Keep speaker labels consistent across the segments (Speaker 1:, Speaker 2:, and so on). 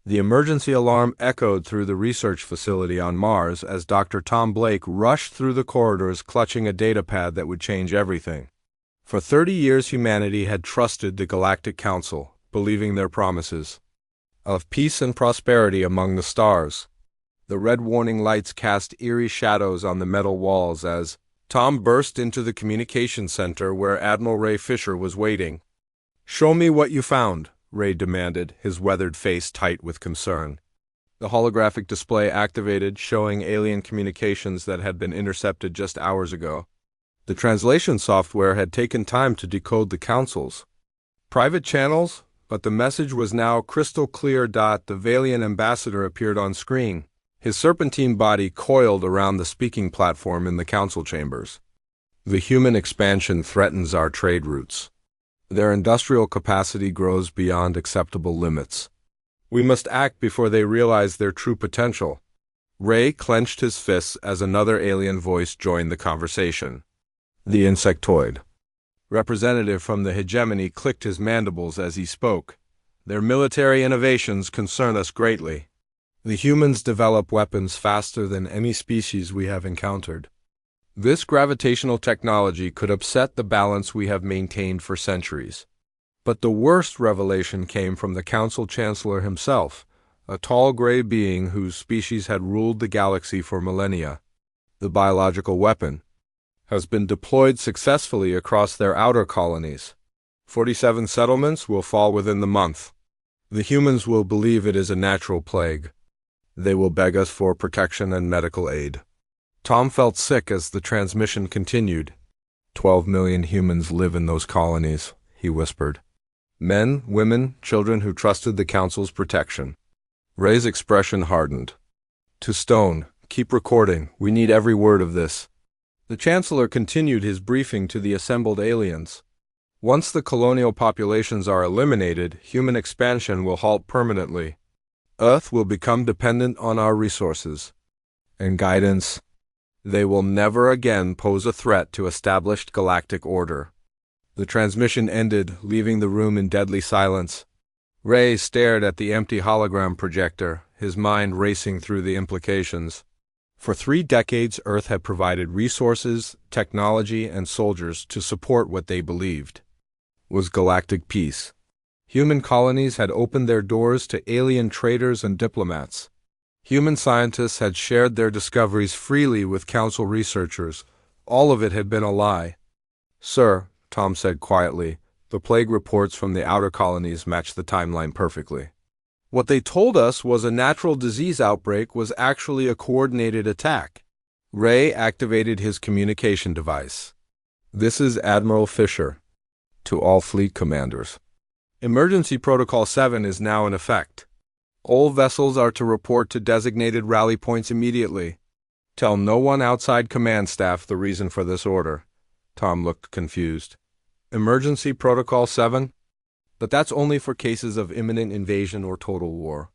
Speaker 1: The emergency alarm echoed through the research facility on Mars as Dr. Tom Blake rushed through the corridors clutching a datapad that would change everything. For 30 years humanity had trusted the Galactic Council, believing their promises of peace and prosperity among the stars. The red warning lights cast eerie shadows on the metal walls as Tom burst into the communication center where Admiral Ray Fisher was waiting. "Show me what you found," Ray demanded, his weathered face tight with concern. The holographic display activated, showing alien communications that had been intercepted just hours ago. The translation software had taken time to decode the Council's private channels, but the message was now crystal clear. The Valian ambassador appeared on screen, his serpentine body coiled around the speaking platform in the council chambers. "The human expansion threatens our trade routes. Their industrial capacity grows beyond acceptable limits. We must act before they realize their true potential." Ray clenched his fists as another alien voice joined the conversation. The insectoid representative from the hegemony clicked his mandibles as he spoke. "Their military innovations concern us greatly. The humans develop weapons faster than any species we have encountered. This gravitational technology could upset the balance we have maintained for centuries." But the worst revelation came from the Council Chancellor himself, a tall gray being whose species had ruled the galaxy for millennia. "The biological weapon has been deployed successfully across their outer colonies. 47 settlements will fall within the month. The humans will believe it is a natural plague. They will beg us for protection and medical aid." Tom felt sick as the transmission continued. 12 million humans live in those colonies," he whispered. "Men, women, children who trusted the Council's protection." Ray's expression hardened. "To stone. Keep recording. We need every word of this." The Chancellor continued his briefing to the assembled aliens. "Once the colonial populations are eliminated, human expansion will halt permanently. Earth will become dependent on our resources and guidance. They will never again pose a threat to established galactic order." The transmission ended, leaving the room in deadly silence. Ray stared at the empty hologram projector, his mind racing through the implications. For 3 decades, Earth had provided resources, technology, and soldiers to support what they believed was galactic peace. Human colonies had opened their doors to alien traders and diplomats. Human scientists had shared their discoveries freely with Council researchers. All of it had been a lie. "Sir," Tom said quietly, "the plague reports from the outer colonies match the timeline perfectly. What they told us was a natural disease outbreak was actually a coordinated attack." Ray activated his communication device. "This is Admiral Fisher. To all fleet commanders. Emergency Protocol 7 is now in effect. All vessels are to report to designated rally points immediately. Tell no one outside command staff the reason for this order." Tom looked confused. "Emergency Protocol 7? But that's only for cases of imminent invasion or total war."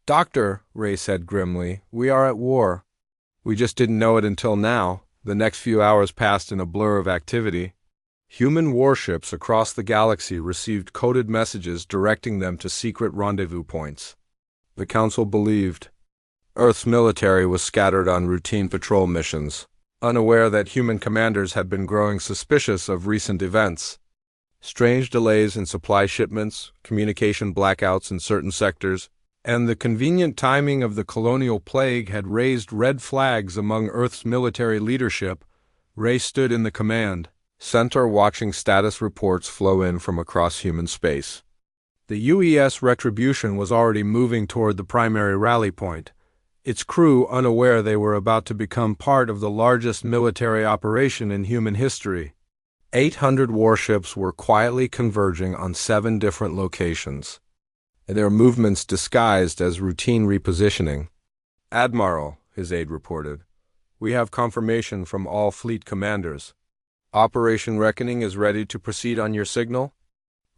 Speaker 1: "Doctor," Ray said grimly, "we are at war. We just didn't know it until now." The next few hours passed in a blur of activity. Human warships across the galaxy received coded messages directing them to secret rendezvous points. The Council believed Earth's military was scattered on routine patrol missions, unaware that human commanders had been growing suspicious of recent events. Strange delays in supply shipments, communication blackouts in certain sectors, and the convenient timing of the colonial plague had raised red flags among Earth's military leadership. Ray stood in the command center watching status reports flow in from across human space. The UES Retribution was already moving toward the primary rally point, its crew unaware they were about to become part of the largest military operation in human history. 800 warships were quietly converging on 7 different locations, their movements disguised as routine repositioning. "Admiral," his aide reported, "we have confirmation from all fleet commanders. Operation Reckoning is ready to proceed on your signal."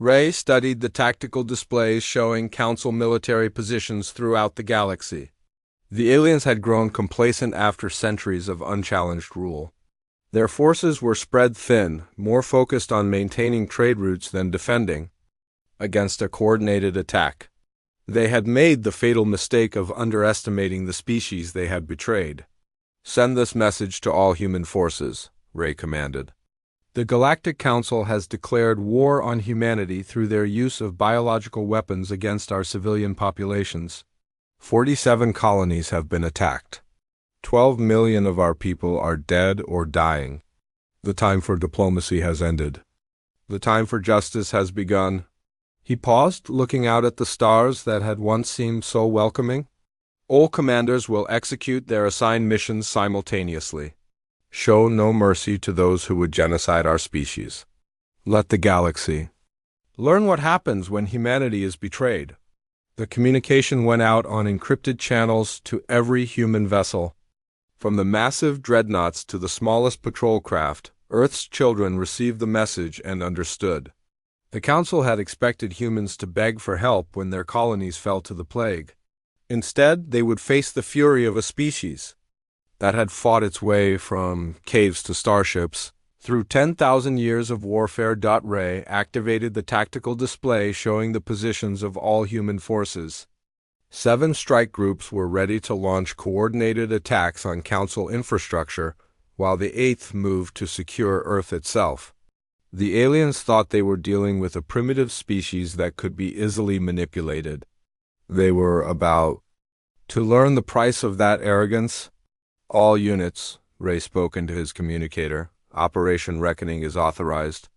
Speaker 1: Ray studied the tactical displays showing Council military positions throughout the galaxy. The aliens had grown complacent after centuries of unchallenged rule. Their forces were spread thin, more focused on maintaining trade routes than defending against a coordinated attack. They had made the fatal mistake of underestimating the species they had betrayed. "Send this message to all human forces," Ray commanded. "The Galactic Council has declared war on humanity through their use of biological weapons against our civilian populations. 47 colonies have been attacked. 12 million of our people are dead or dying. The time for diplomacy has ended. The time for justice has begun." He paused, looking out at the stars that had once seemed so welcoming. "All commanders will execute their assigned missions simultaneously. Show no mercy to those who would genocide our species. Let the galaxy learn what happens when humanity is betrayed." The communication went out on encrypted channels to every human vessel. From the massive dreadnoughts to the smallest patrol craft, Earth's children received the message and understood. The Council had expected humans to beg for help when their colonies fell to the plague. Instead, they would face the fury of a species that had fought its way from caves to starships through 10,000 years of warfare. Ray activated the tactical display showing the positions of all human forces. 7 strike groups were ready to launch coordinated attacks on Council infrastructure, while the 8th moved to secure Earth itself. The aliens thought they were dealing with a primitive species that could be easily manipulated. They were about to learn the price of that arrogance. "All units," Ray spoke into his communicator. "Operation Reckoning is authorized.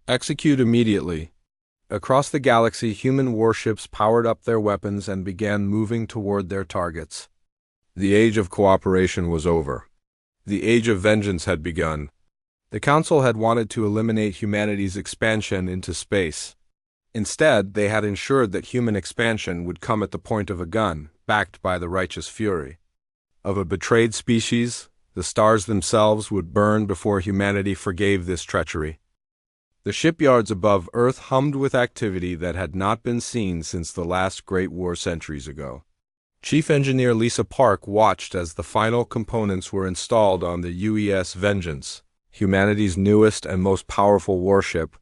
Speaker 1: Execute immediately." Across the galaxy, human warships powered up their weapons and began moving toward their targets. The age of cooperation was over. The age of vengeance had begun. The Council had wanted to eliminate humanity's expansion into space. Instead, they had ensured that human expansion would come at the point of a gun, backed by the righteous fury of a betrayed species. The stars themselves would burn before humanity forgave this treachery. The shipyards above Earth hummed with activity that had not been seen since the last Great War centuries ago. Chief Engineer Lisa Park watched as the final components were installed on the UES Vengeance, humanity's newest and most powerful warship.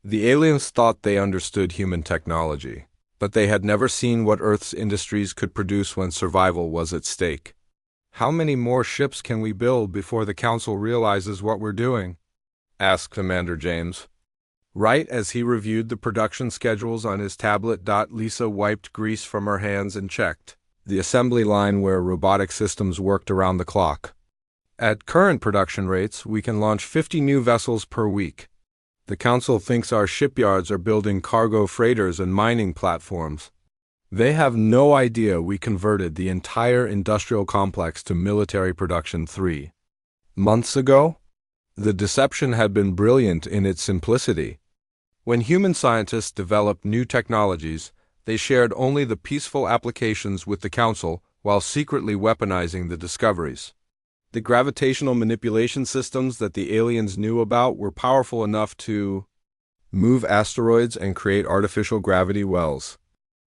Speaker 1: The aliens thought they understood human technology, but they had never seen what Earth's industries could produce when survival was at stake. "How many more ships can we build before the Council realizes what we're doing?" asked Commander James. Right as he reviewed the production schedules on his tablet. Lisa wiped grease from her hands and checked the assembly line where robotic systems worked around the clock. "At current production rates, we can launch 50 new vessels per week. The Council thinks our shipyards are building cargo freighters and mining platforms. They have no idea we converted the entire industrial complex to military production 3 months ago." The deception had been brilliant in its simplicity. When human scientists developed new technologies, they shared only the peaceful applications with the Council while secretly weaponizing the discoveries. The gravitational manipulation systems that the aliens knew about were powerful enough to move asteroids and create artificial gravity wells.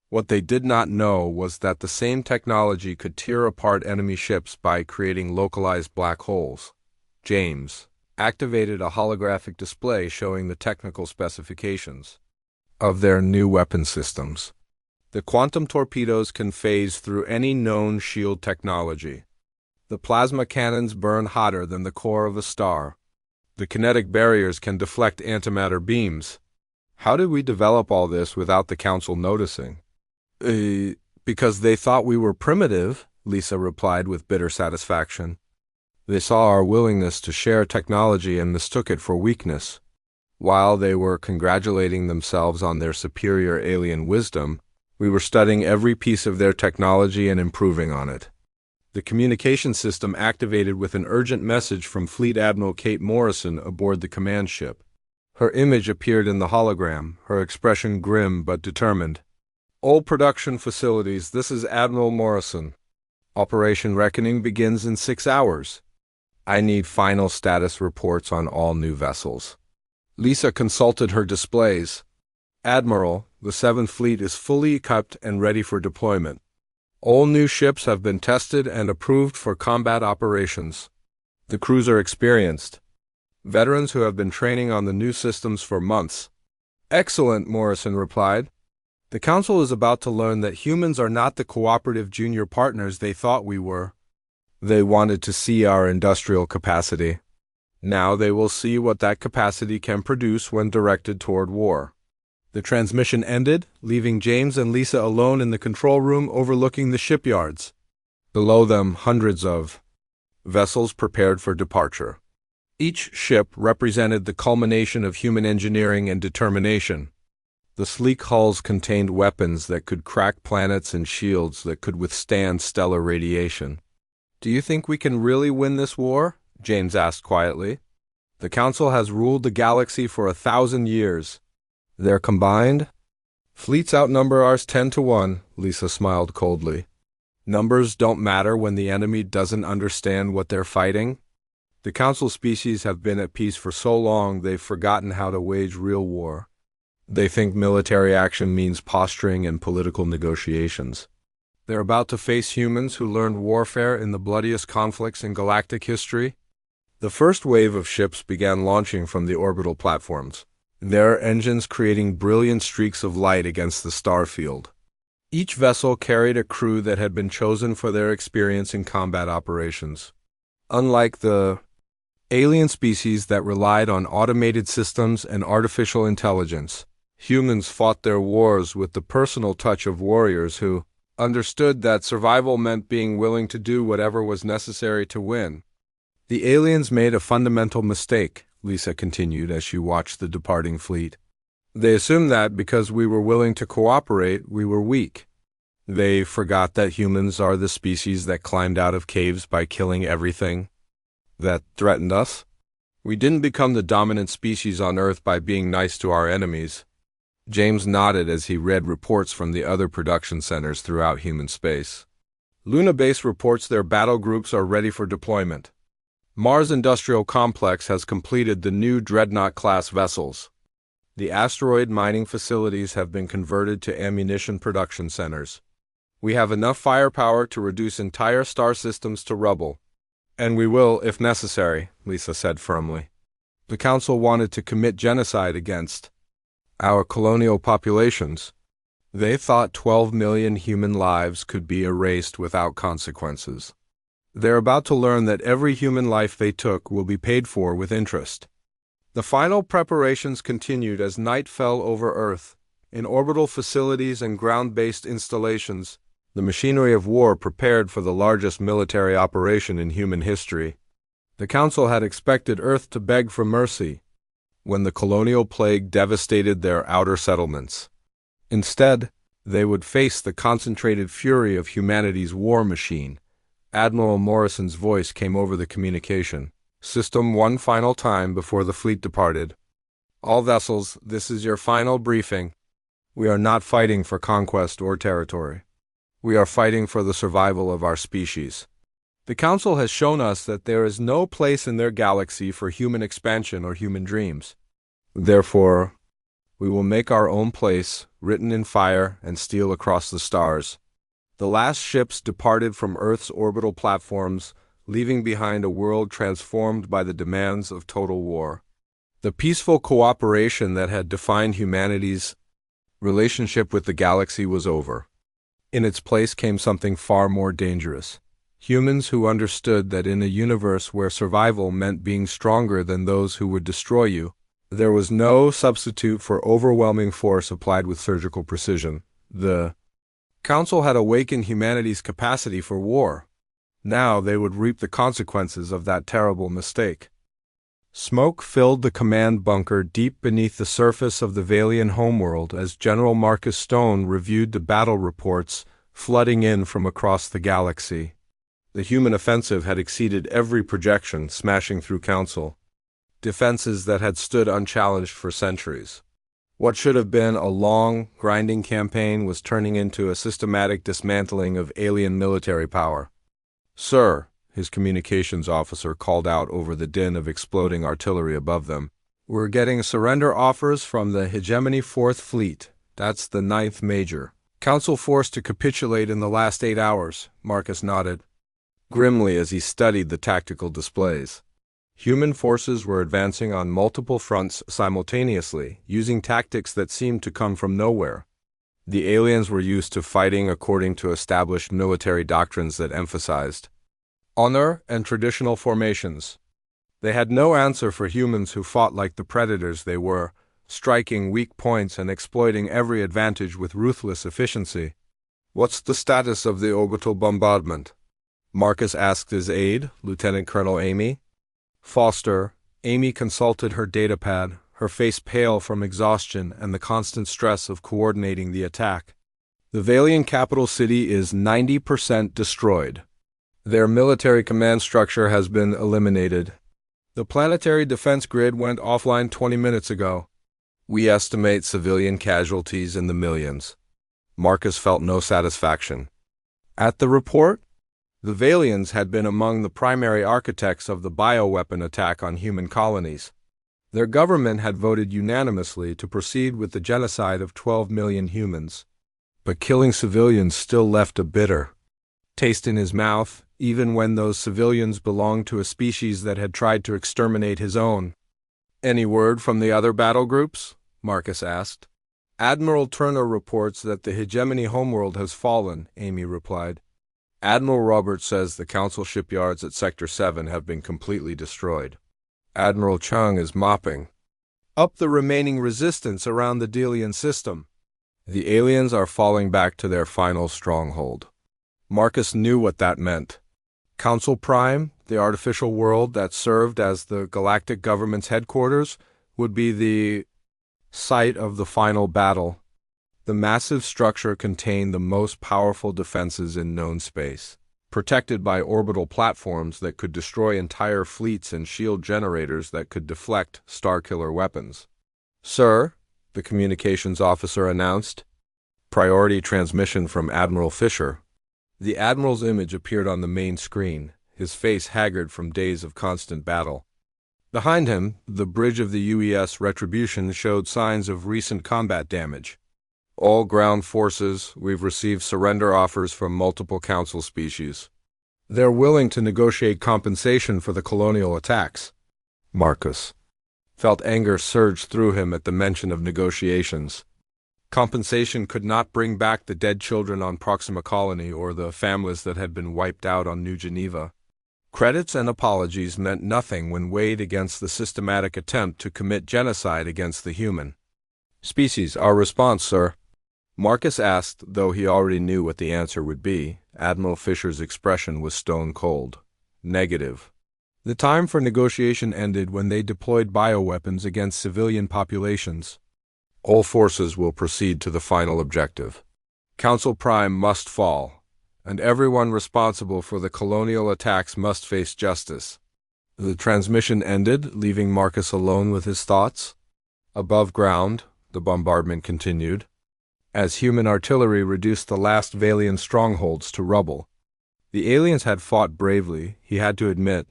Speaker 1: What they did not know was that the same technology could tear apart enemy ships by creating localized black holes. James activated a holographic display showing the technical specifications of their new weapon systems. The quantum torpedoes can phase through any known shield technology. The plasma cannons burn hotter than the core of a star. The kinetic barriers can deflect antimatter beams. How did we develop all this without the Council noticing? Because they thought we were primitive," Lisa replied with bitter satisfaction. "They saw our willingness to share technology and mistook it for weakness. While they were congratulating themselves on their superior alien wisdom, we were studying every piece of their technology and improving on it." The communication system activated with an urgent message from Fleet Admiral Kate Morrison aboard the command ship. Her image appeared in the hologram, her expression grim but determined. "All production facilities, this is Admiral Morrison. Operation Reckoning begins in 6 hours. I need final status reports on all new vessels." Lisa consulted her displays. "Admiral, the 7th Fleet is fully equipped and ready for deployment. All new ships have been tested and approved for combat operations. The crews are experienced. Veterans who have been training on the new systems for months." "Excellent," Morrison replied. The Council is about to learn that humans are not the cooperative junior partners they thought we were. They wanted to see our industrial capacity. Now they will see what that capacity can produce when directed toward war. The transmission ended, leaving James and Lisa alone in the control room overlooking the shipyards. Below them, hundreds of vessels prepared for departure. Each ship represented the culmination of human engineering and determination. The sleek hulls contained weapons that could crack planets and shields that could withstand stellar radiation. "Do you think we can really win this war?" James asked quietly. "The Council has ruled the galaxy for 1,000 years. Their combined fleets outnumber ours 10-1, Lisa smiled coldly. "Numbers don't matter when the enemy doesn't understand what they're fighting. The Council species have been at peace for so long they've forgotten how to wage real war. They think military action means posturing and political negotiations. They're about to face humans who learned warfare in the bloodiest conflicts in galactic history." The first wave of ships began launching from the orbital platforms, their engines creating brilliant streaks of light against the star field. Each vessel carried a crew that had been chosen for their experience in combat operations. Unlike the alien species that relied on automated systems and artificial intelligence, humans fought their wars with the personal touch of warriors who understood that survival meant being willing to do whatever was necessary to win. "The aliens made a fundamental mistake," Lisa continued as she watched the departing fleet. "They assumed that because we were willing to cooperate, we were weak. They forgot that humans are the species that climbed out of caves by killing everything that threatened us. We didn't become the dominant species on Earth by being nice to our enemies." James nodded as he read reports from the other production centers throughout human space. Luna Base reports their battle groups are ready for deployment. Mars Industrial Complex has completed the new Dreadnought-class vessels. The asteroid mining facilities have been converted to ammunition production centers. We have enough firepower to reduce entire star systems to rubble. And we will, if necessary, Lisa said firmly. The Council wanted to commit genocide against our colonial populations. They thought 12 million human lives could be erased without consequences. They're about to learn that every human life they took will be paid for with interest. The final preparations continued as night fell over Earth. In orbital facilities and ground-based installations, the machinery of war prepared for the largest military operation in human history. The Council had expected Earth to beg for mercy when the colonial plague devastated their outer settlements. Instead, they would face the concentrated fury of humanity's war machine. Admiral Morrison's voice came over the communication system one final time before the fleet departed. "All vessels, this is your final briefing. We are not fighting for conquest or territory. We are fighting for the survival of our species. The Council has shown us that there is no place in their galaxy for human expansion or human dreams. Therefore, we will make our own place, written in fire and steel across the stars." The last ships departed from Earth's orbital platforms, leaving behind a world transformed by the demands of total war. The peaceful cooperation that had defined humanity's relationship with the galaxy was over. In its place came something far more dangerous. Humans who understood that in a universe where survival meant being stronger than those who would destroy you, there was no substitute for overwhelming force applied with surgical precision. The Council had awakened humanity's capacity for war. Now they would reap the consequences of that terrible mistake. Smoke filled the command bunker deep beneath the surface of the Valian homeworld as General Marcus Stone reviewed the battle reports flooding in from across the galaxy. The human offensive had exceeded every projection, smashing through Council defenses that had stood unchallenged for centuries. What should have been a long, grinding campaign was turning into a systematic dismantling of alien military power. "Sir," his communications officer called out over the din of exploding artillery above them, "we're getting surrender offers from the Hegemony 4th Fleet. That's the 9th Major. Council forced to capitulate in the last 8 hours," Marcus nodded grimly as he studied the tactical displays. Human forces were advancing on multiple fronts simultaneously, using tactics that seemed to come from nowhere. The aliens were used to fighting according to established military doctrines that emphasized honor and traditional formations. They had no answer for humans who fought like the predators they were, striking weak points and exploiting every advantage with ruthless efficiency. "What's the status of the orbital bombardment?" Marcus asked his aide, Lieutenant Colonel Amy. Foster. Amy consulted her datapad, her face pale from exhaustion and the constant stress of coordinating the attack. "The Valian capital city is 90% destroyed. Their military command structure has been eliminated. The planetary defense grid went offline 20 minutes ago. We estimate civilian casualties in the millions." Marcus felt no satisfaction. At the report, the Valians had been among the primary architects of the bioweapon attack on human colonies. Their government had voted unanimously to proceed with the genocide of 12 million humans. But killing civilians still left a bitter taste in his mouth, even when those civilians belonged to a species that had tried to exterminate his own. "Any word from the other battle groups?" Marcus asked. "Admiral Turner reports that the hegemony homeworld has fallen," Amy replied. "Admiral Roberts says the Council shipyards at Sector 7 have been completely destroyed. Admiral Chung is mopping up the remaining resistance around the Delian system. The aliens are falling back to their final stronghold." Marcus knew what that meant. Council Prime, the artificial world that served as the galactic government's headquarters, would be the site of the final battle. The massive structure contained the most powerful defenses in known space, protected by orbital platforms that could destroy entire fleets and shield generators that could deflect Starkiller weapons. "Sir," the communications officer announced. "Priority transmission from Admiral Fisher." The Admiral's image appeared on the main screen, his face haggard from days of constant battle. Behind him, the bridge of the UES Retribution showed signs of recent combat damage. "All ground forces, we've received surrender offers from multiple Council species. They're willing to negotiate compensation for the colonial attacks." Marcus felt anger surge through him at the mention of negotiations. Compensation could not bring back the dead children on Proxima Colony or the families that had been wiped out on New Geneva. Credits and apologies meant nothing when weighed against the systematic attempt to commit genocide against the human species. "Our response, sir?" Marcus asked, though he already knew what the answer would be. Admiral Fisher's expression was stone cold. "Negative. The time for negotiation ended when they deployed bioweapons against civilian populations. All forces will proceed to the final objective. Council Prime must fall, and everyone responsible for the colonial attacks must face justice." The transmission ended, leaving Marcus alone with his thoughts. Above ground, the bombardment continued, as human artillery reduced the last Valian strongholds to rubble. The aliens had fought bravely, he had to admit,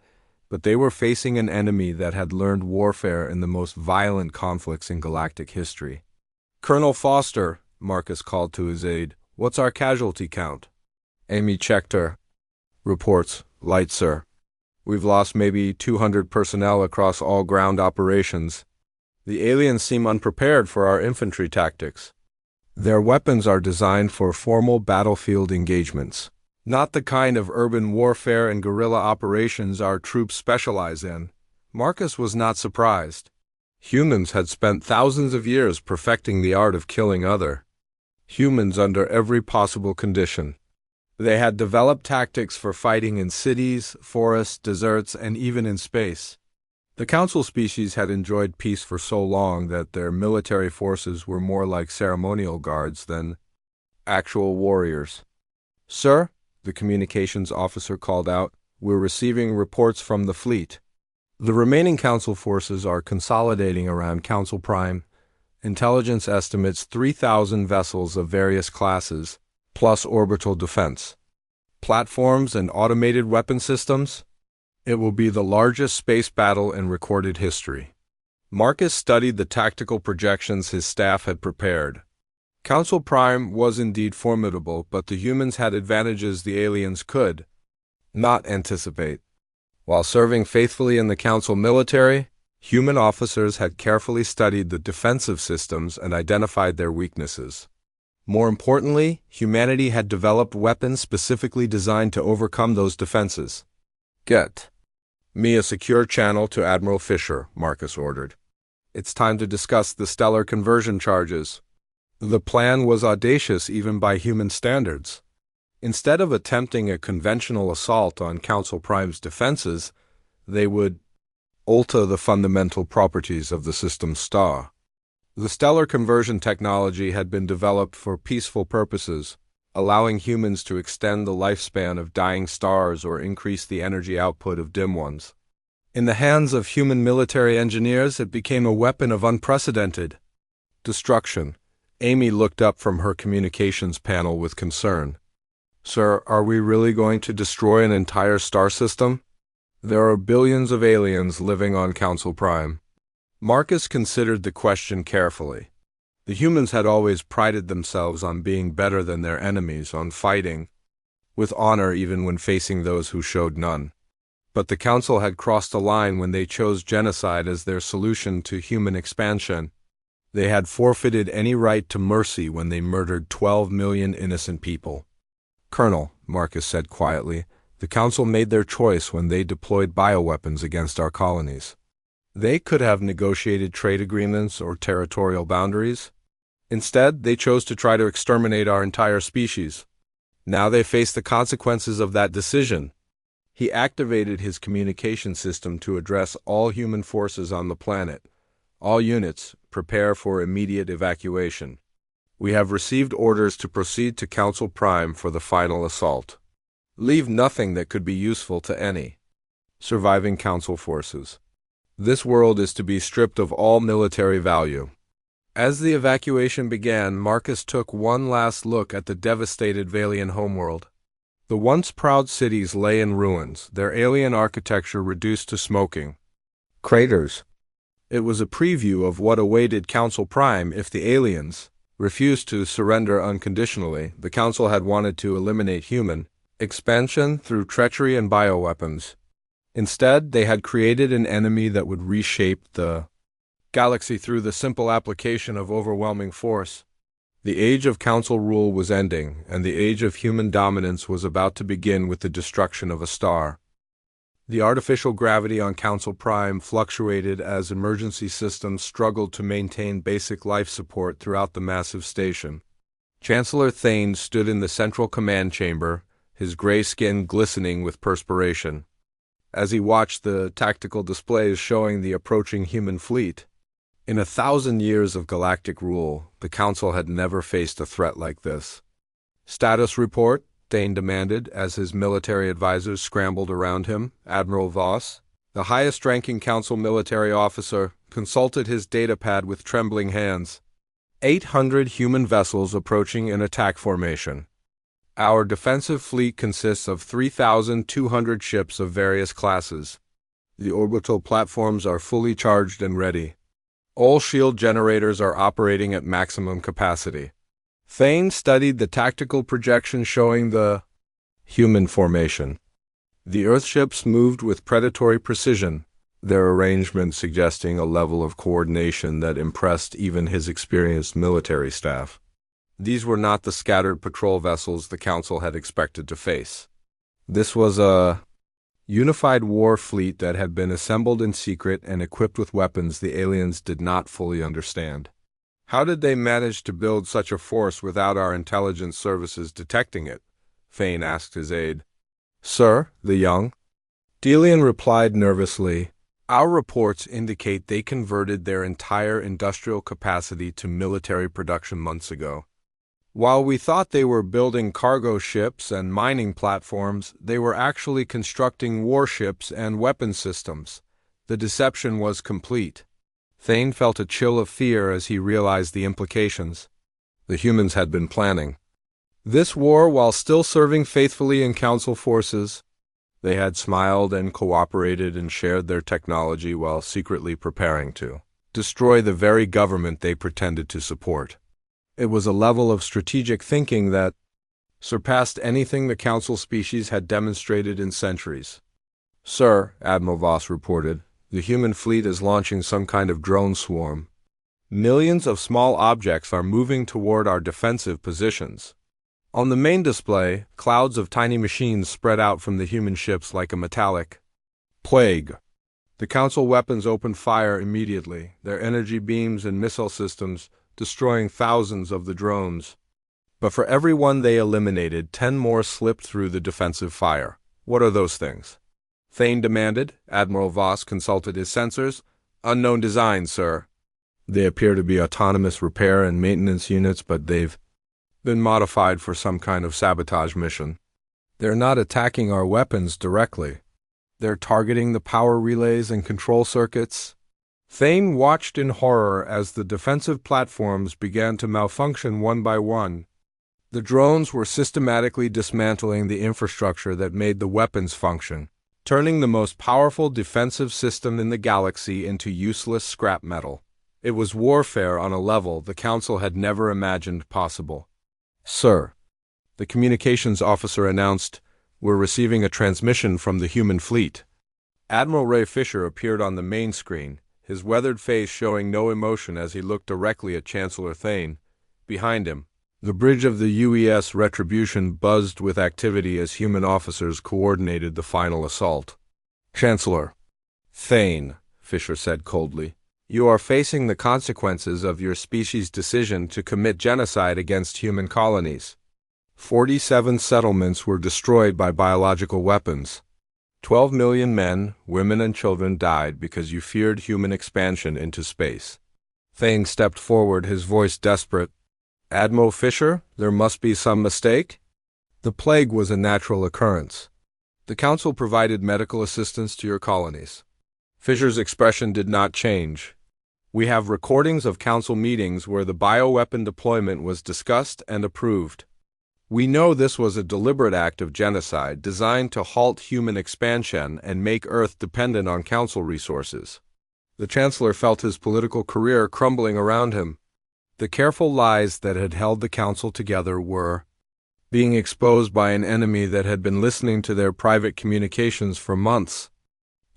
Speaker 1: but they were facing an enemy that had learned warfare in the most violent conflicts in galactic history. "Colonel Foster," Marcus called to his aide, "what's our casualty count?" Amy checked her. "Reports, light, sir. We've lost maybe 200 personnel across all ground operations. The aliens seem unprepared for our infantry tactics. Their weapons are designed for formal battlefield engagements, not the kind of urban warfare and guerrilla operations our troops specialize in." Marcus was not surprised. Humans had spent thousands of years perfecting the art of killing other humans under every possible condition. They had developed tactics for fighting in cities, forests, deserts, and even in space. The Council species had enjoyed peace for so long that their military forces were more like ceremonial guards than actual warriors. "Sir," the communications officer called out, "we're receiving reports from the fleet. The remaining Council forces are consolidating around Council Prime. Intelligence estimates 3,000 vessels of various classes, plus orbital defense, platforms, and automated weapon systems. It will be the largest space battle in recorded history." Marcus studied the tactical projections his staff had prepared. Council Prime was indeed formidable, but the humans had advantages the aliens could not anticipate. While serving faithfully in the Council military, human officers had carefully studied the defensive systems and identified their weaknesses. More importantly, humanity had developed weapons specifically designed to overcome those defenses. "Get me a secure channel to Admiral Fisher," Marcus ordered. "It's time to discuss the stellar conversion charges." The plan was audacious even by human standards. Instead of attempting a conventional assault on Council Prime's defenses, they would alter the fundamental properties of the system's star. The stellar conversion technology had been developed for peaceful purposes, allowing humans to extend the lifespan of dying stars or increase the energy output of dim ones. In the hands of human military engineers, it became a weapon of unprecedented destruction. Amy looked up from her communications panel with concern. "Sir, are we really going to destroy an entire star system? There are billions of aliens living on Council Prime." Marcus considered the question carefully. The humans had always prided themselves on being better than their enemies, on fighting with honor even when facing those who showed none. But the Council had crossed a line when they chose genocide as their solution to human expansion. They had forfeited any right to mercy when they murdered 12 million innocent people. "Colonel," Marcus said quietly, "the Council made their choice when they deployed bioweapons against our colonies. They could have negotiated trade agreements or territorial boundaries. Instead, they chose to try to exterminate our entire species. Now they face the consequences of that decision." He activated his communication system to address all human forces on the planet. "All units, prepare for immediate evacuation. We have received orders to proceed to Council Prime for the final assault. Leave nothing that could be useful to any surviving Council forces. This world is to be stripped of all military value." As the evacuation began, Marcus took one last look at the devastated Valian homeworld. The once proud cities lay in ruins, their alien architecture reduced to smoking craters. It was a preview of what awaited Council Prime if the aliens refused to surrender unconditionally. The Council had wanted to eliminate human expansion through treachery and bioweapons. Instead, they had created an enemy that would reshape the galaxy through the simple application of overwhelming force. The age of Council rule was ending, and the age of human dominance was about to begin with the destruction of a star. The artificial gravity on Council Prime fluctuated as emergency systems struggled to maintain basic life support throughout the massive station. Chancellor Thane stood in the central command chamber, his gray skin glistening with perspiration. As he watched the tactical displays showing the approaching human fleet. In 1,000 years of galactic rule, the Council had never faced a threat like this. "Status report," Thane demanded as his military advisors scrambled around him. Admiral Voss, the highest-ranking Council military officer, consulted his datapad with trembling hands. 800 human vessels approaching in attack formation. Our defensive fleet consists of 3,200 ships of various classes. The orbital platforms are fully charged and ready. All shield generators are operating at maximum capacity. Thane studied the tactical projection showing the human formation. The Earthships moved with predatory precision, their arrangement suggesting a level of coordination that impressed even his experienced military staff. These were not the scattered patrol vessels the Council had expected to face. This was a unified war fleet that had been assembled in secret and equipped with weapons the aliens did not fully understand. How did they manage to build such a force without our intelligence services detecting it? Thane asked his aide. "Sir, the young Delian replied nervously, "Our reports indicate they converted their entire industrial capacity to military production months ago. While we thought they were building cargo ships and mining platforms, they were actually constructing warships and weapon systems. The deception was complete." Thane felt a chill of fear as he realized the implications. The humans had been planning this war while still serving faithfully in Council forces. They had smiled and cooperated and shared their technology while secretly preparing to destroy the very government they pretended to support. It was a level of strategic thinking that surpassed anything the Council species had demonstrated in centuries. "Sir," Admiral Voss reported, "the human fleet is launching some kind of drone swarm. Millions of small objects are moving toward our defensive positions. On the main display, clouds of tiny machines spread out from the human ships like a metallic plague. The Council weapons opened fire immediately, their energy beams and missile systems destroying thousands of the drones. But for every one they eliminated, 10 more slipped through the defensive fire. What are those things? Thane demanded. Admiral Voss consulted his sensors. Unknown design, sir. They appear to be autonomous repair and maintenance units, but they've been modified for some kind of sabotage mission. They're not attacking our weapons directly. They're targeting the power relays and control circuits. Thane watched in horror as the defensive platforms began to malfunction one by one. The drones were systematically dismantling the infrastructure that made the weapons function, turning the most powerful defensive system in the galaxy into useless scrap metal. It was warfare on a level the Council had never imagined possible. Sir, the communications officer announced, we're receiving a transmission from the human fleet. Admiral Ray Fisher appeared on the main screen, his weathered face showing no emotion as he looked directly at Chancellor Thane. Behind him, the bridge of the UES Retribution buzzed with activity as human officers coordinated the final assault. Chancellor Thane, Fisher said coldly, you are facing the consequences of your species' decision to commit genocide against human colonies. 47 settlements were destroyed by biological weapons. 12 million men, women, and children died because you feared human expansion into space. Thane stepped forward, his voice desperate. Admiral Fisher, there must be some mistake? The plague was a natural occurrence. The Council provided medical assistance to your colonies. Fisher's expression did not change. We have recordings of Council meetings where the bioweapon deployment was discussed and approved. We know this was a deliberate act of genocide designed to halt human expansion and make Earth dependent on Council resources. The Chancellor felt his political career crumbling around him. The careful lies that had held the Council together were being exposed by an enemy that had been listening to their private communications for months.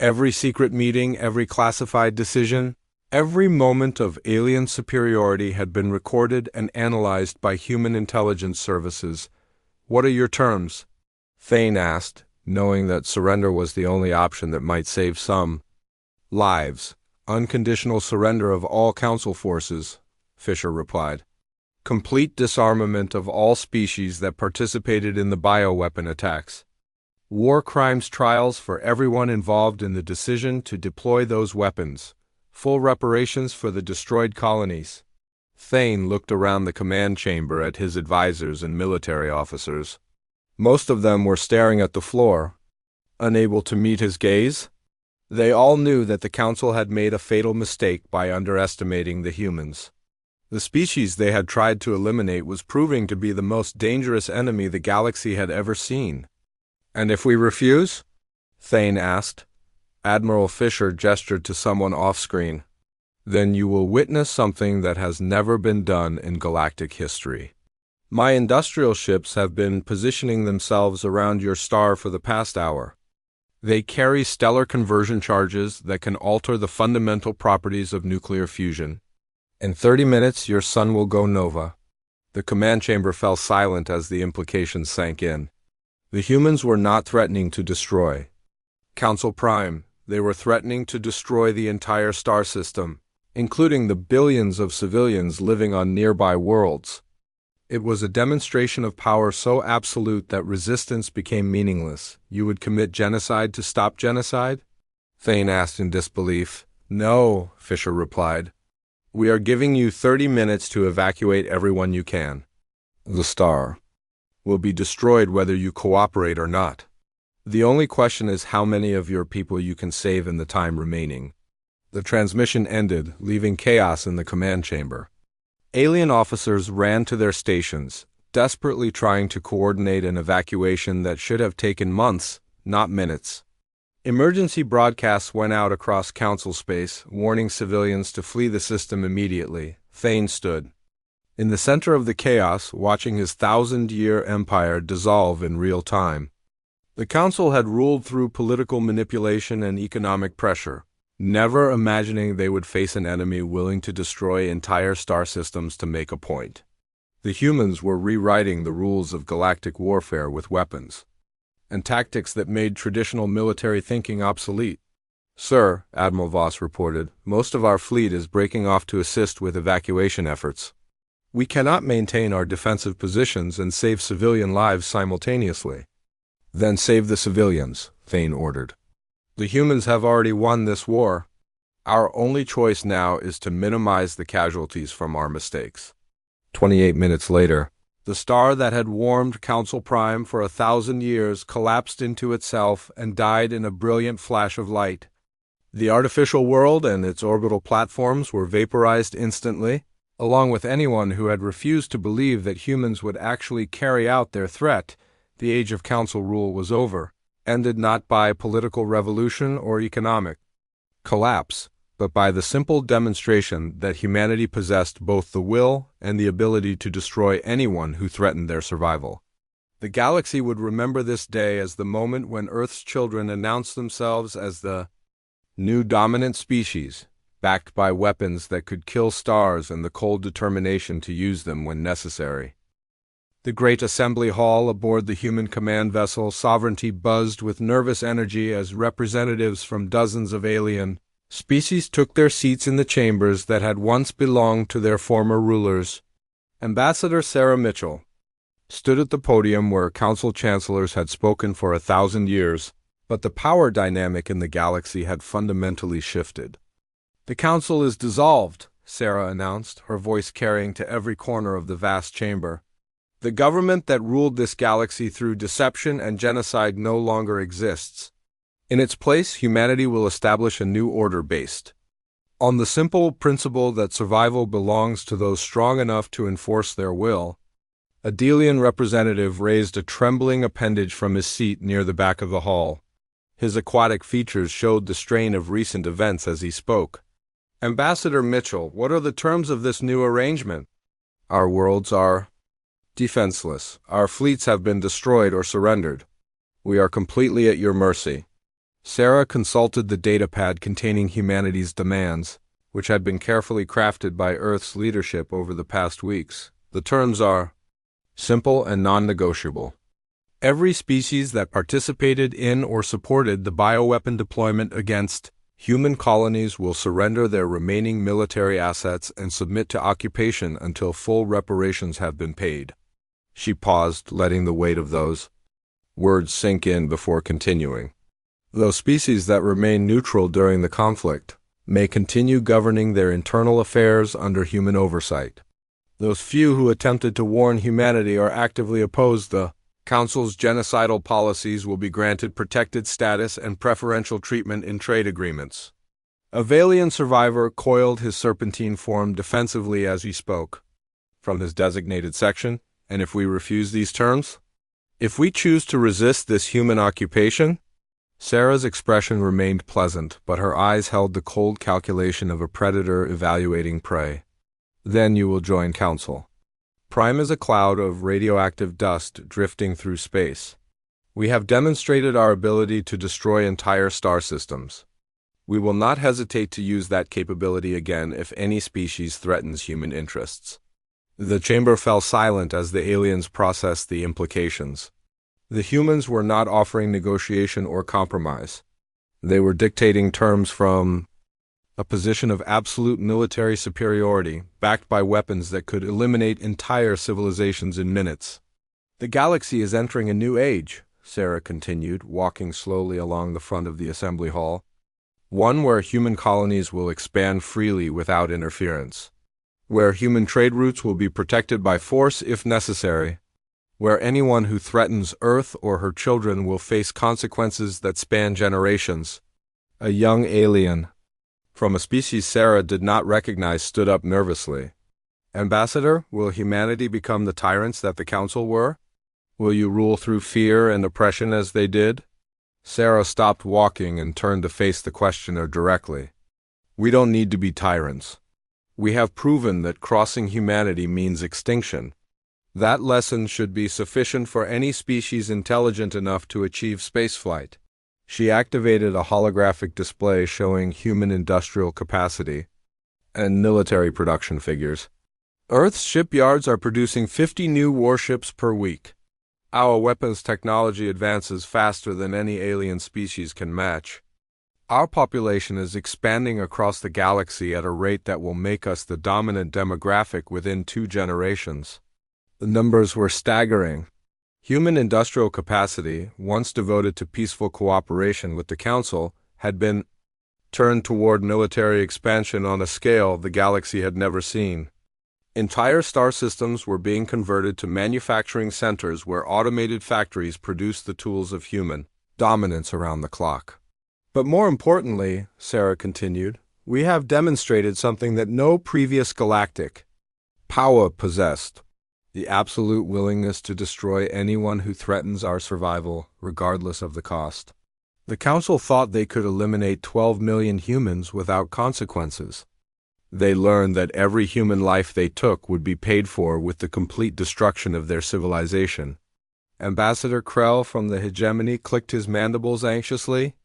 Speaker 1: Every secret meeting, every classified decision, every moment of alien superiority had been recorded and analyzed by human intelligence services. What are your terms? Thane asked, knowing that surrender was the only option that might save some lives. Unconditional surrender of all Council forces, Fisher replied. Complete disarmament of all species that participated in the bioweapon attacks. War crimes trials for everyone involved in the decision to deploy those weapons. Full reparations for the destroyed colonies. Thane looked around the command chamber at his advisors and military officers. Most of them were staring at the floor, unable to meet his gaze. They all knew that the Council had made a fatal mistake by underestimating the humans. The species they had tried to eliminate was proving to be the most dangerous enemy the galaxy had ever seen. And if we refuse? Thane asked. Admiral Fisher gestured to someone off-screen. Then you will witness something that has never been done in galactic history. My industrial ships have been positioning themselves around your star for the past hour. They carry stellar conversion charges that can alter the fundamental properties of nuclear fusion. In 30 minutes, your sun will go nova. The command chamber fell silent as the implications sank in. The humans were not threatening to destroy Council Prime. They were threatening to destroy the entire star system, including the billions of civilians living on nearby worlds. It was a demonstration of power so absolute that resistance became meaningless. You would commit genocide to stop genocide? Thane asked in disbelief. No, Fisher replied. We are giving you 30 minutes to evacuate everyone you can. The star will be destroyed whether you cooperate or not. The only question is how many of your people you can save in the time remaining. The transmission ended, leaving chaos in the command chamber. Alien officers ran to their stations, desperately trying to coordinate an evacuation that should have taken months, not minutes. Emergency broadcasts went out across Council space, warning civilians to flee the system immediately. Thane stood in the center of the chaos, watching his 1,000-year empire dissolve in real time. The Council had ruled through political manipulation and economic pressure. never imagining they would face an enemy willing to destroy entire star systems to make a point. The humans were rewriting the rules of galactic warfare with weapons and tactics that made traditional military thinking obsolete. "Sir," Admiral Voss reported, "most of our fleet is breaking off to assist with evacuation efforts. We cannot maintain our defensive positions and save civilian lives simultaneously." "Then save the civilians," Thane ordered. "The humans have already won this war. Our only choice now is to minimize the casualties from our mistakes." 28 minutes later, the star that had warmed Council Prime for 1,000 years collapsed into itself and died in a brilliant flash of light. The artificial world and its orbital platforms were vaporized instantly, along with anyone who had refused to believe that humans would actually carry out their threat. The age of council rule was over, ended not by political revolution or economic collapse, but by the simple demonstration that humanity possessed both the will and the ability to destroy anyone who threatened their survival. The galaxy would remember this day as the moment when Earth's children announced themselves as the new dominant species, backed by weapons that could kill stars and the cold determination to use them when necessary. The great assembly hall aboard the human command vessel Sovereignty buzzed with nervous energy as representatives from dozens of alien species took their seats in the chambers that had once belonged to their former rulers. Ambassador Sarah Mitchell stood at the podium where council chancellors had spoken for 1,000 years, but the power dynamic in the galaxy had fundamentally shifted. "The council is dissolved," Sarah announced, her voice carrying to every corner of the vast chamber. "The government that ruled this galaxy through deception and genocide no longer exists. In its place, humanity will establish a new order based on the simple principle that survival belongs to those strong enough to enforce their will." A Delian representative raised a trembling appendage from his seat near the back of the hall. His aquatic features showed the strain of recent events as he spoke. "Ambassador Mitchell, what are the terms of this new arrangement?" "Our worlds are defenseless. Our fleets have been destroyed or surrendered. We are completely at your mercy." Sarah consulted the datapad containing humanity's demands, which had been carefully crafted by Earth's leadership over the past weeks. "The terms are simple and non-negotiable. Every species that participated in or supported the bioweapon deployment against human colonies will surrender their remaining military assets and submit to occupation until full reparations have been paid." She paused, letting the weight of those words sink in before continuing. "Those species that remain neutral during the conflict may continue governing their internal affairs under human oversight. Those few who attempted to warn humanity or actively opposed the Council's genocidal policies will be granted protected status and preferential treatment in trade agreements." A Valian survivor coiled his serpentine form defensively as he spoke. From his designated section, "And if we refuse these terms? If we choose to resist this human occupation?" Sarah's expression remained pleasant, but her eyes held the cold calculation of a predator evaluating prey. "Then you will join Council. Prime is a cloud of radioactive dust drifting through space. We have demonstrated our ability to destroy entire star systems. We will not hesitate to use that capability again if any species threatens human interests." The chamber fell silent as the aliens processed the implications. The humans were not offering negotiation or compromise. They were dictating terms from a position of absolute military superiority, backed by weapons that could eliminate entire civilizations in minutes. "The galaxy is entering a new age," Sarah continued, walking slowly along the front of the assembly hall. "One where human colonies will expand freely without interference. Where human trade routes will be protected by force if necessary. Where anyone who threatens Earth or her children will face consequences that span generations." A young alien from a species Sarah did not recognize stood up nervously. "Ambassador, will humanity become the tyrants that the Council were? Will you rule through fear and oppression as they did?" Sarah stopped walking and turned to face the questioner directly. "We don't need to be tyrants. We have proven that crossing humanity means extinction. That lesson should be sufficient for any species intelligent enough to achieve spaceflight." She activated a holographic display showing human industrial capacity and military production figures. Earth's shipyards are producing 50 new warships per week. Our weapons technology advances faster than any alien species can match. Our population is expanding across the galaxy at a rate that will make us the dominant demographic within 2 generations. The numbers were staggering. Human industrial capacity, once devoted to peaceful cooperation with the Council, had been turned toward military expansion on a scale the galaxy had never seen. Entire star systems were being converted to manufacturing centers where automated factories produced the tools of human dominance around the clock. But more importantly, Sarah continued, we have demonstrated something that no previous galactic power possessed: the absolute willingness to destroy anyone who threatens our survival, regardless of the cost. The Council thought they could eliminate 12 million humans without consequences. They learned that every human life they took would be paid for with the complete destruction of their civilization. Ambassador Krell from the hegemony clicked his mandibles anxiously.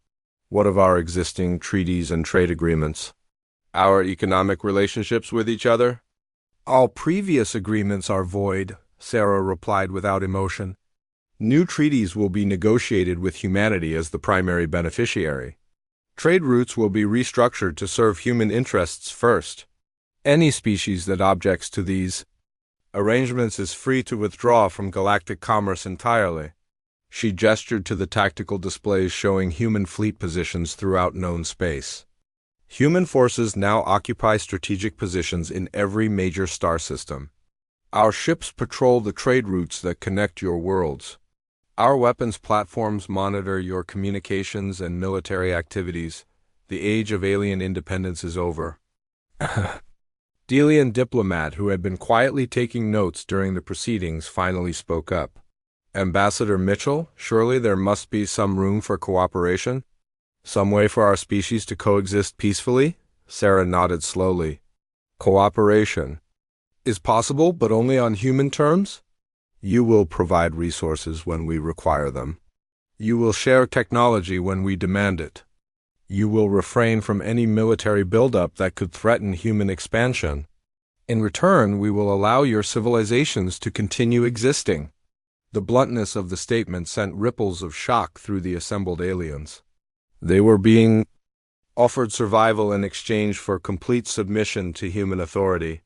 Speaker 1: What of our existing treaties and trade agreements? Our economic relationships with each other? All previous agreements are void, Sarah replied without emotion. New treaties will be negotiated with humanity as the primary beneficiary. Trade routes will be restructured to serve human interests first. Any species that objects to these arrangements is free to withdraw from galactic commerce entirely. She gestured to the tactical displays showing human fleet positions throughout known space. Human forces now occupy strategic positions in every major star system. Our ships patrol the trade routes that connect your worlds. Our weapons platforms monitor your communications and military activities. The age of alien independence is over. Delian diplomat, who had been quietly taking notes during the proceedings, finally spoke up. Ambassador Mitchell, surely there must be some room for cooperation? Some way for our species to coexist peacefully? Sarah nodded slowly. Cooperation is possible, but only on human terms? You will provide resources when we require them. You will share technology when we demand it. You will refrain from any military buildup that could threaten human expansion. In return, we will allow your civilizations to continue existing. The bluntness of the statement sent ripples of shock through the assembled aliens. They were being offered survival in exchange for complete submission to human authority.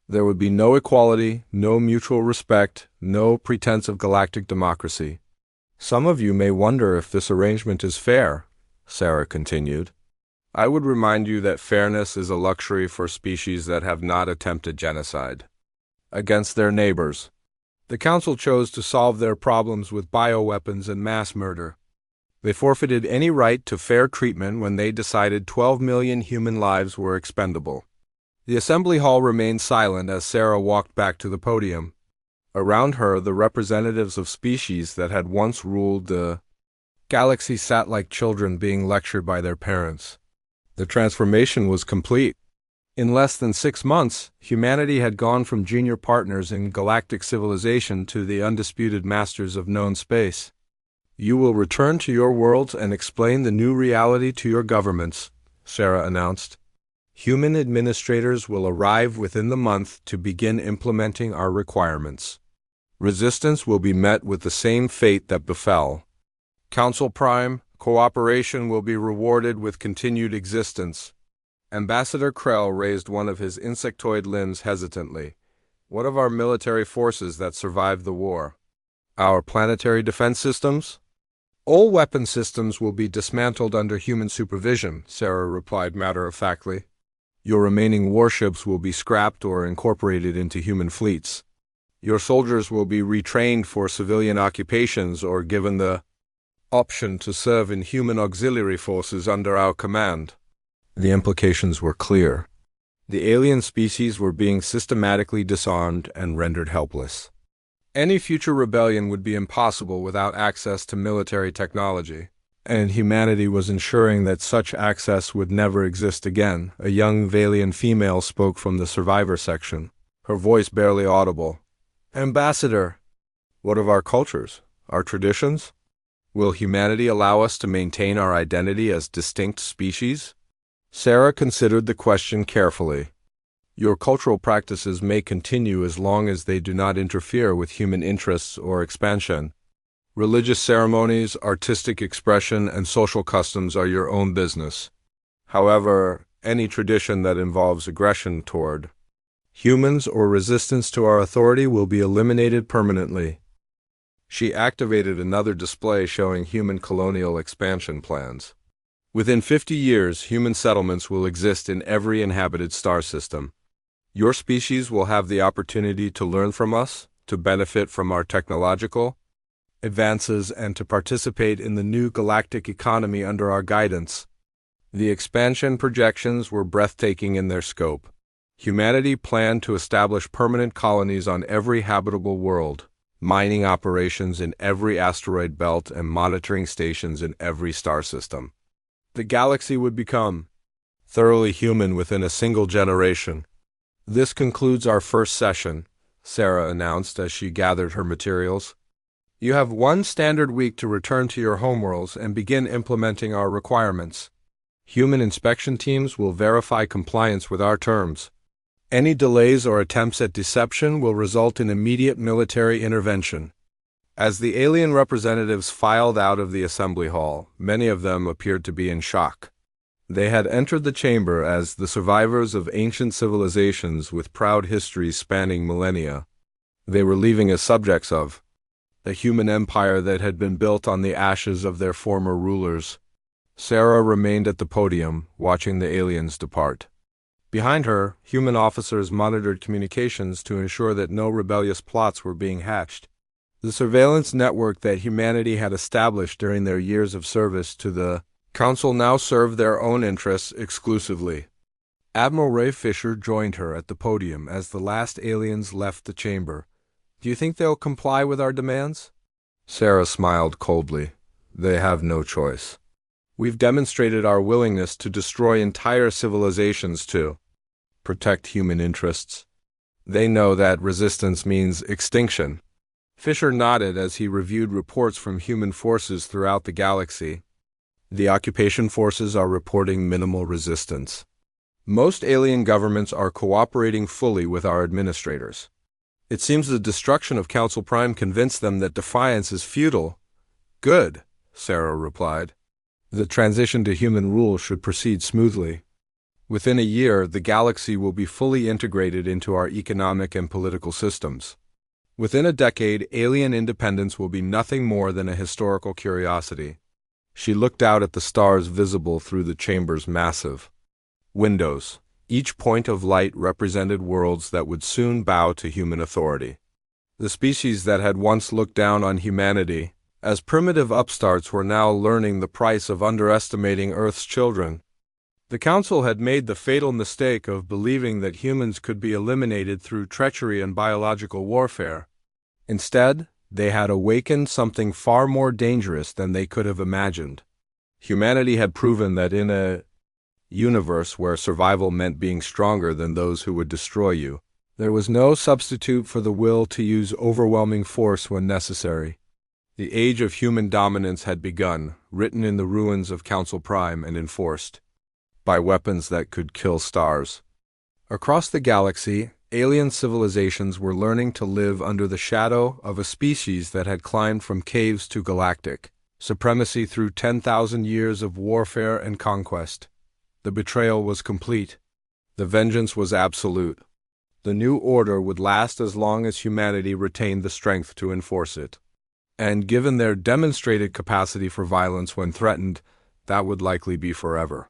Speaker 1: There would be no equality, no mutual respect, no pretense of galactic democracy. Some of you may wonder if this arrangement is fair, Sarah continued. I would remind you that fairness is a luxury for species that have not attempted genocide against their neighbors. The Council chose to solve their problems with bioweapons and mass murder. They forfeited any right to fair treatment when they decided 12 million human lives were expendable. The assembly hall remained silent as Sarah walked back to the podium. Around her, the representatives of species that had once ruled the galaxy sat like children being lectured by their parents. The transformation was complete. In less than 6 months, humanity had gone from junior partners in galactic civilization to the undisputed masters of known space. You will return to your worlds and explain the new reality to your governments, Sarah announced. Human administrators will arrive within the month to begin implementing our requirements. Resistance will be met with the same fate that befell. Council Prime, cooperation will be rewarded with continued existence. Ambassador Krell raised one of his insectoid limbs hesitantly. What of our military forces that survived the war? Our planetary defense systems? All weapon systems will be dismantled under human supervision, Sarah replied matter-of-factly. Your remaining warships will be scrapped or incorporated into human fleets. Your soldiers will be retrained for civilian occupations or given the option to serve in human auxiliary forces under our command. The implications were clear. The alien species were being systematically disarmed and rendered helpless. Any future rebellion would be impossible without access to military technology, and humanity was ensuring that such access would never exist again. A young Valian female spoke from the survivor section, her voice barely audible. Ambassador, what of our cultures, our traditions? Will humanity allow us to maintain our identity as distinct species? Sarah considered the question carefully. Your cultural practices may continue as long as they do not interfere with human interests or expansion. Religious ceremonies, artistic expression, and social customs are your own business. However, any tradition that involves aggression toward humans or resistance to our authority will be eliminated permanently. She activated another display showing human colonial expansion plans. Within 50 years, human settlements will exist in every inhabited star system. Your species will have the opportunity to learn from us, to benefit from our technological advances, and to participate in the new galactic economy under our guidance. The expansion projections were breathtaking in their scope. Humanity planned to establish permanent colonies on every habitable world, mining operations in every asteroid belt, and monitoring stations in every star system. The galaxy would become thoroughly human within a single generation. This concludes our first session, Sarah announced as she gathered her materials. You have one standard week to return to your homeworlds and begin implementing our requirements. Human inspection teams will verify compliance with our terms. Any delays or attempts at deception will result in immediate military intervention. As the alien representatives filed out of the assembly hall, many of them appeared to be in shock. They had entered the chamber as the survivors of ancient civilizations with proud histories spanning millennia. They were leaving as subjects of the human empire that had been built on the ashes of their former rulers. Sarah remained at the podium, watching the aliens depart. Behind her, human officers monitored communications to ensure that no rebellious plots were being hatched. The surveillance network that humanity had established during their years of service to the Council now served their own interests exclusively. Admiral Ray Fisher joined her at the podium as the last aliens left the chamber. Do you think they'll comply with our demands? Sarah smiled coldly. They have no choice. We've demonstrated our willingness to destroy entire civilizations to protect human interests. They know that resistance means extinction. Fisher nodded as he reviewed reports from human forces throughout the galaxy. The occupation forces are reporting minimal resistance. Most alien governments are cooperating fully with our administrators. It seems the destruction of Council Prime convinced them that defiance is futile. Good, Sarah replied. The transition to human rule should proceed smoothly. Within a year, the galaxy will be fully integrated into our economic and political systems. Within a decade, alien independence will be nothing more than a historical curiosity. She looked out at the stars visible through the chamber's massive windows. Each point of light represented worlds that would soon bow to human authority. The species that had once looked down on humanity as primitive upstarts were now learning the price of underestimating Earth's children. The Council had made the fatal mistake of believing that humans could be eliminated through treachery and biological warfare. Instead, they had awakened something far more dangerous than they could have imagined. Humanity had proven that in a universe where survival meant being stronger than those who would destroy you, there was no substitute for the will to use overwhelming force when necessary. The age of human dominance had begun, written in the ruins of Council Prime and enforced by weapons that could kill stars. Across the galaxy, alien civilizations were learning to live under the shadow of a species that had climbed from caves to galactic supremacy through 10,000 years of warfare and conquest. The betrayal was complete. The vengeance was absolute. The new order would last as long as humanity retained the strength to enforce it. And given their demonstrated capacity for violence when threatened, that would likely be forever.